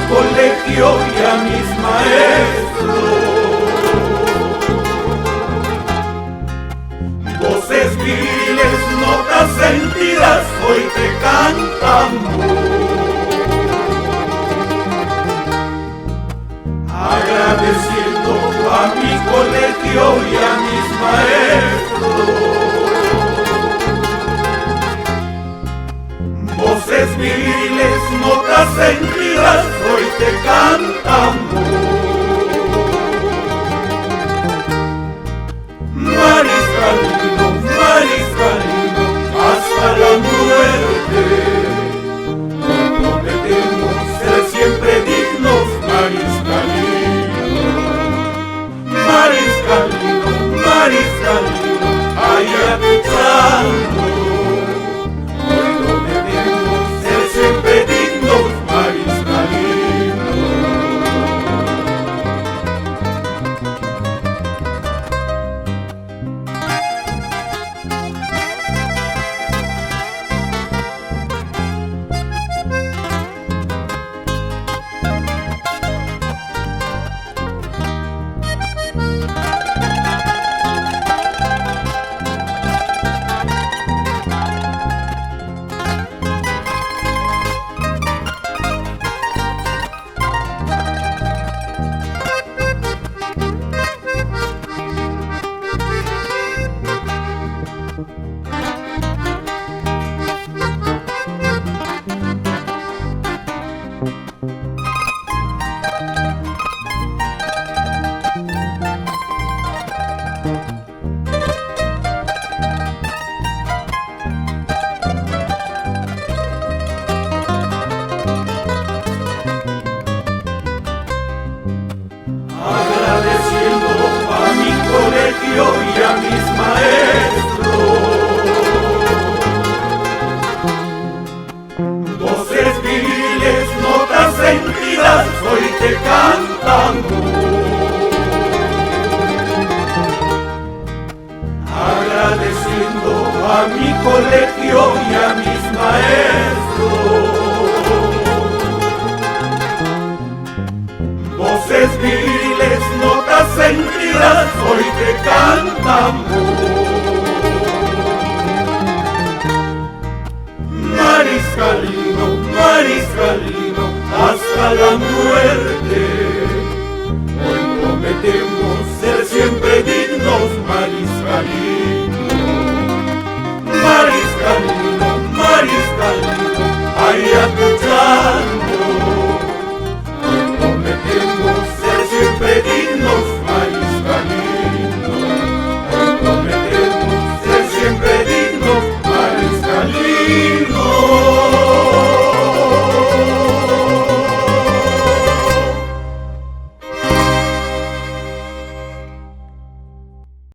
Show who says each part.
Speaker 1: colegio y a mis maestros. Voces viriles, notas sentidas, hoy te cantamos. Agradeciendo a mi colegio y a mis maestros. Voces viriles, notas sentidas, hoy te cantamos. Mariscalino, mariscalino, hasta la muerte. Hoy prometemos ser siempre dignos, mariscalino. Mariscalino, mariscalino, allá luchando. Hoy prometemos ser siempre dignos, mariscalino. Agradeciendo a mi colegio y a mis maestros. Voces viriles, notas sentidas, hoy te cantamos. Agradeciendo a mi colegio y a mis maestros. Voces viriles, notas sentidas, hoy te cantamos. Mariscalino, mariscalino, hasta la muerte. Hoy prometemos ser siempre dignos, mariscalino. Mariscalino, mariscalino, allá luchando. Hoy prometemos ser siempre dignos,